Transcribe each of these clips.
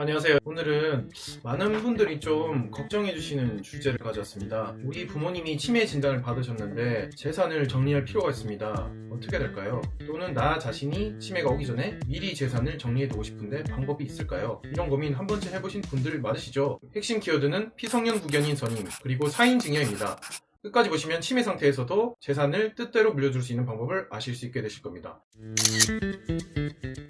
안녕하세요. 오늘은 많은 분들이 좀 걱정해 주시는 주제를 가져왔습니다. 우리 부모님이 치매 진단을 받으셨는데 재산을 정리할 필요가 있습니다. 어떻게 될까요? 또는 나 자신이 치매가 오기 전에 미리 재산을 정리해 두고 싶은데 방법이 있을까요? 이런 고민 한 번쯤 해보신 분들 많으시죠? 핵심 키워드는 피성년 후견인 선임 그리고 사인 증여입니다. 끝까지 보시면 치매 상태에서도 재산을 뜻대로 물려줄 수 있는 방법을 아실 수 있게 되실 겁니다.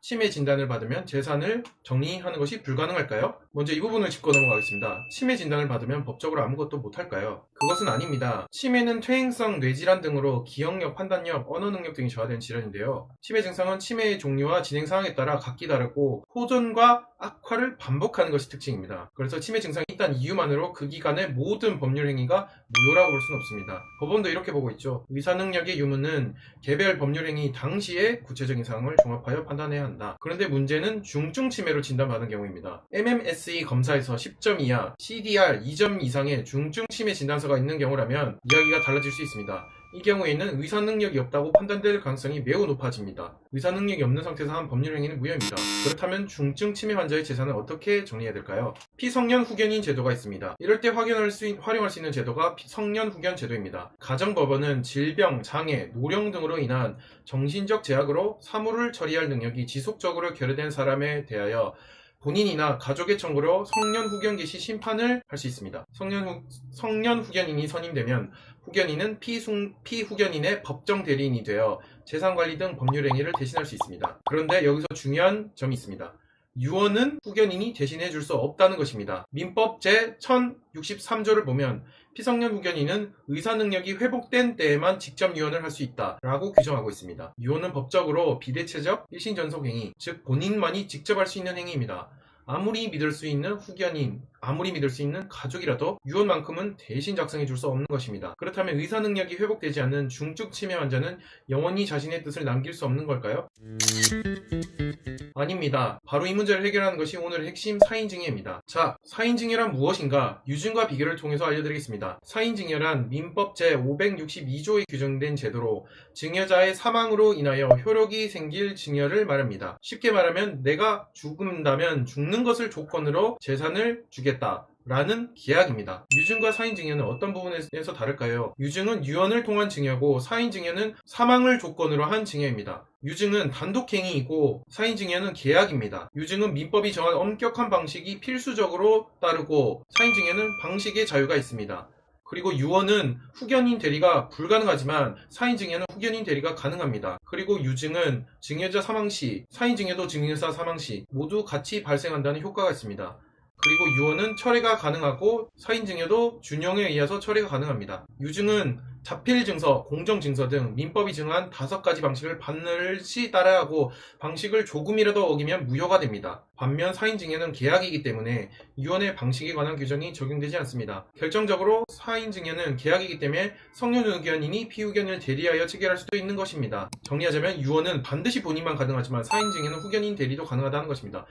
치매 진단을 받으면 재산을 정리하는 것이 불가능할까요? 먼저 이 부분을 짚고 넘어가겠습니다. 치매 진단을 받으면 법적으로 아무것도 못할까요? 그것은 아닙니다. 치매는 퇴행성 뇌질환 등으로 기억력, 판단력, 언어 능력 등이 저하된 질환인데요. 치매 증상은 치매의 종류와 진행 상황에 따라 각기 다르고 호전과 악화를 반복하는 것이 특징입니다. 그래서 치매 증상이 있다는 이유만으로 그 기간의 모든 법률 행위가 무효라고 볼 수는 없습니다. 법원도 이렇게 보고 있죠. 의사 능력의 유무는 개별 법률 행위 당시의 구체적인 상황을 종합하여 판단해야 한다. 그런데 문제는 중증 치매로 진단받은 경우입니다. MMSE 검사에서 10점 이하, CDR 2점 이상의 중증 치매 진단서가 있는 경우라면 이야기가 달라질 수 있습니다. 이 경우에는 의사 능력이 없다고 판단될 가능성이 매우 높아집니다. 의사 능력이 없는 상태에서 한 법률 행위는 무효입니다. 그렇다면 중증 치매 환자의 재산을 어떻게 정리해야 될까요? 피성년 후견인 제도가 있습니다. 이럴 때 활용할 수 있는 제도가 성년 후견 제도입니다. 가정법원은 질병, 장애, 노령 등으로 인한 정신적 제약으로 사물을 처리할 능력이 지속적으로 결여된 사람에 대하여 본인이나 가족의 청구로 성년 후견 개시 심판을 할 수 있습니다. 성년 후견인이 선임되면 후견인은 피후견인의 법정 대리인이 되어 재산관리 등 법률 행위를 대신할 수 있습니다. 그런데 여기서 중요한 점이 있습니다. 유언은 후견인이 대신해 줄 수 없다는 것입니다. 민법 제1063조를 보면 피성년 후견인은 의사 능력이 회복된 때에만 직접 유언을 할 수 있다라고 규정하고 있습니다. 유언은 법적으로 비대체적 일신전속 행위, 즉 본인만이 직접 할 수 있는 행위입니다. 아무리 믿을 수 있는 후견인, 아무리 믿을 수 있는 가족이라도 유언만큼은 대신 작성해 줄 수 없는 것입니다. 그렇다면 의사 능력이 회복되지 않는 중증 치매 환자는 영원히 자신의 뜻을 남길 수 없는 걸까요? 아닙니다. 바로 이 문제를 해결하는 것이 오늘의 핵심 사인증여입니다. 자, 사인증여란 무엇인가? 유증과 비교를 통해서 알려드리겠습니다. 사인증여란 민법 제562조에 규정된 제도로 증여자의 사망으로 인하여 효력이 생길 증여를 말합니다. 쉽게 말하면 내가 죽는다면 죽는 것을 조건으로 재산을 주겠다. 라는 계약입니다. 유증과 사인증여는 어떤 부분에서 다를까요? 유증은 유언을 통한 증여고 사인증여는 사망을 조건으로 한 증여입니다. 유증은 단독행위이고 사인증여는 계약입니다. 유증은 민법이 정한 엄격한 방식이 필수적으로 따르고 사인증여는 방식의 자유가 있습니다. 그리고 유언은 후견인 대리가 불가능하지만 사인증여는 후견인 대리가 가능합니다. 그리고 유증은 증여자 사망 시, 사인증여도 증여자 사망 시 모두 같이 발생한다는 효과가 있습니다. 그리고 유언은 철회가 가능하고 사인증여도 준용에 의해서 철회가 가능합니다. 유증은 자필증서, 공정증서 등 민법이 정한 5가지 방식을 반드시 따라야 하고 방식을 조금이라도 어기면 무효가 됩니다. 반면 사인증여는 계약이기 때문에 유언의 방식에 관한 규정이 적용되지 않습니다. 결정적으로 사인증여는 계약이기 때문에 성년 후견인이 피후견인을 대리하여 체결할 수도 있는 것입니다. 정리하자면 유언은 반드시 본인만 가능하지만 사인증여는 후견인 대리도 가능하다는 것입니다.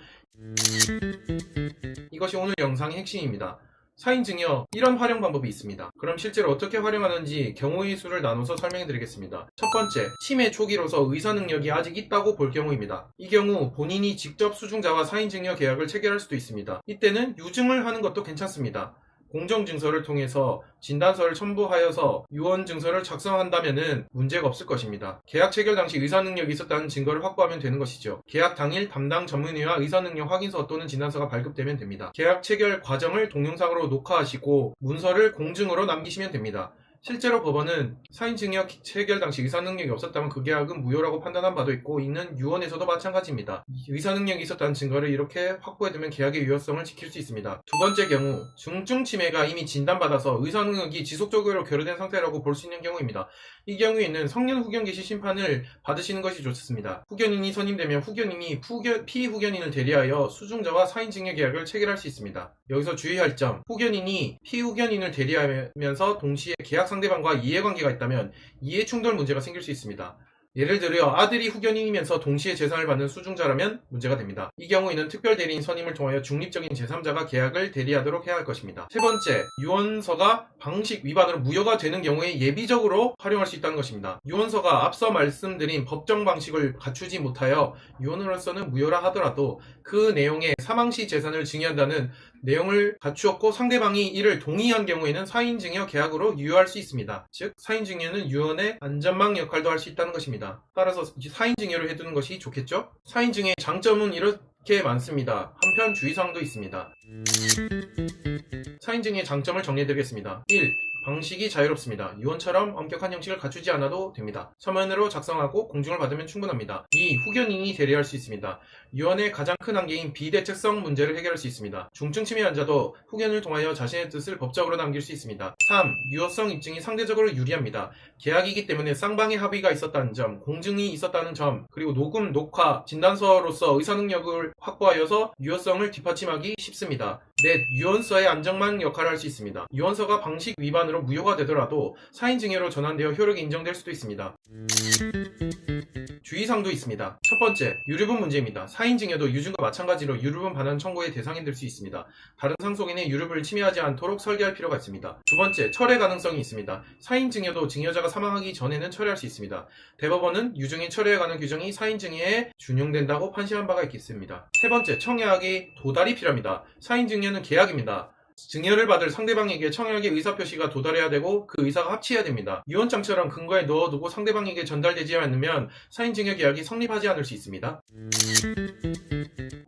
이것이 오늘 영상의 핵심입니다. 사인증여, 이런 활용 방법이 있습니다. 그럼 실제로 어떻게 활용하는지 경우의 수를 나눠서 설명해 드리겠습니다. 첫 번째, 치매 초기로서 의사 능력이 아직 있다고 볼 경우입니다. 이 경우 본인이 직접 수중자와 사인증여 계약을 체결할 수도 있습니다. 이때는 유증을 하는 것도 괜찮습니다. 공정증서를 통해서 진단서를 첨부하여서 유언증서를 작성한다면 문제가 없을 것입니다. 계약 체결 당시 의사능력이 있었다는 증거를 확보하면 되는 것이죠. 계약 당일 담당 전문의와 의사능력 확인서 또는 진단서가 발급되면 됩니다. 계약 체결 과정을 동영상으로 녹화하시고 문서를 공증으로 남기시면 됩니다. 실제로 법원은 사인증여 체결 당시 의사능력이 없었다면 그 계약은 무효라고 판단한 바도 있고 있는 유언에서도 마찬가지입니다. 의사능력이 있었다는 증거를 이렇게 확보해두면 계약의 유효성을 지킬 수 있습니다. 두 번째 경우, 중증 치매가 이미 진단받아서 의사능력이 지속적으로 결여된 상태라고 볼 수 있는 경우입니다. 이 경우에는 성년 후견 개시 심판을 받으시는 것이 좋습니다. 후견인이 선임되면 후견인이 피후견인을 대리하여 수중자와 사인증여 계약을 체결할 수 있습니다. 여기서 주의할 점, 후견인이 피후견인을 대리하면서 동시에 계약 상대방과 이해관계가 있다면 이해충돌 문제가 생길 수 있습니다. 예를 들어 아들이 후견인이면서 동시에 재산을 받는 수중자라면 문제가 됩니다. 이 경우에는 특별대리인 선임을 통하여 중립적인 제3자가 계약을 대리하도록 해야 할 것입니다. 세 번째, 유언서가 방식 위반으로 무효가 되는 경우에 예비적으로 활용할 수 있다는 것입니다. 유언서가 앞서 말씀드린 법정 방식을 갖추지 못하여 유언으로서는 무효라 하더라도 그 내용에 사망시 재산을 증여한다는 내용을 갖추었고 상대방이 이를 동의한 경우에는 사인증여 계약으로 유효할 수 있습니다. 즉 사인증여는 유언의 안전망 역할도 할 수 있다는 것입니다. 따라서 사인증여를 해두는 것이 좋겠죠? 사인증여의 장점은 이렇게 많습니다. 한편 주의사항도 있습니다. 사인증여의 장점을 정리해드리겠습니다. 1. 방식이 자유롭습니다. 유언처럼 엄격한 형식을 갖추지 않아도 됩니다. 서면으로 작성하고 공증을 받으면 충분합니다. 2. 후견인이 대리할 수 있습니다. 유언의 가장 큰 한계인 비대책성 문제를 해결할 수 있습니다. 중증 치매 환자도 후견을 통하여 자신의 뜻을 법적으로 남길 수 있습니다. 3. 유효성 입증이 상대적으로 유리합니다. 계약이기 때문에 쌍방의 합의가 있었다는 점, 공증이 있었다는 점, 그리고 녹음, 녹화, 진단서로서 의사능력을 확보하여서 유효성을 뒷받침하기 쉽습니다. 넷. 유언서의 안정망 역할을 할 수 있습니다. 유언서가 방식 위반으로 무효가 되더라도 사인증여로 전환되어 효력이 인정될 수도 있습니다. 주의사항도 있습니다. 첫 번째, 유류분 문제입니다. 사인증여도 유증과 마찬가지로 유류분 반환 청구의 대상이 될 수 있습니다. 다른 상속인의 유류분을 침해하지 않도록 설계할 필요가 있습니다. 두 번째, 철회 가능성이 있습니다. 사인증여도 증여자가 사망하기 전에는 철회할 수 있습니다. 대법원은 유증인 철회에 관한 규정이 사인증여에 준용된다고 판시한 바가 있겠습니다. 세 번째, 청약이 도달이 필요합니다. 사인증여는 계약입니다. 증여를 받을 상대방에게 청약의 의사표시가 도달해야 되고 그 의사가 합치해야 됩니다. 유언장처럼 근거에 넣어두고 상대방에게 전달되지 않으면 사인증여 계약이 성립하지 않을 수 있습니다.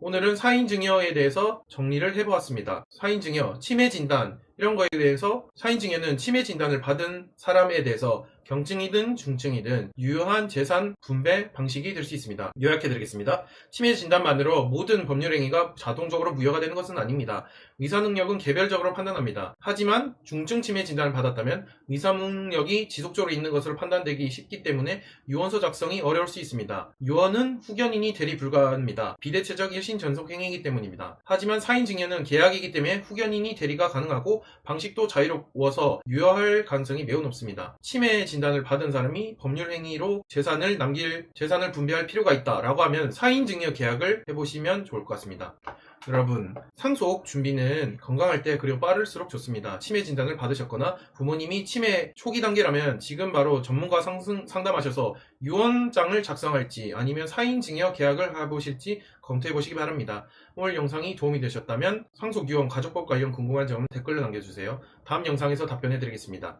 오늘은 사인증여에 대해서 정리를 해보았습니다. 사인증여, 치매진단 이런 거에 대해서 사인증여는 치매진단을 받은 사람에 대해서 경증이든 중증이든 유효한 재산 분배 방식이 될 수 있습니다. 요약해드리겠습니다. 치매 진단만으로 모든 법률행위가 자동적으로 무효가 되는 것은 아닙니다. 의사능력은 개별적으로 판단합니다. 하지만 중증 치매 진단을 받았다면 의사능력이 지속적으로 있는 것으로 판단되기 쉽기 때문에 유언서 작성이 어려울 수 있습니다. 유언은 후견인이 대리 불가합니다. 비대체적 일신 전속 행위이기 때문입니다. 하지만 사인증여는 계약이기 때문에 후견인이 대리가 가능하고 방식도 자유로워서 유효할 가능성이 매우 높습니다. 치매 진단을 받은 사람이 법률 행위로 재산을 분배할 필요가 있다라고 하면 사인증여 계약을 해보시면 좋을 것 같습니다. 여러분, 상속 준비는 건강할 때 그리고 빠를수록 좋습니다. 치매 진단을 받으셨거나 부모님이 치매 초기 단계라면 지금 바로 전문가 상담하셔서 유언장을 작성할지 아니면 사인증여 계약을 해보실지 검토해보시기 바랍니다. 오늘 영상이 도움이 되셨다면 상속 유언 가족법 관련 궁금한 점은 댓글로 남겨주세요. 다음 영상에서 답변해드리겠습니다.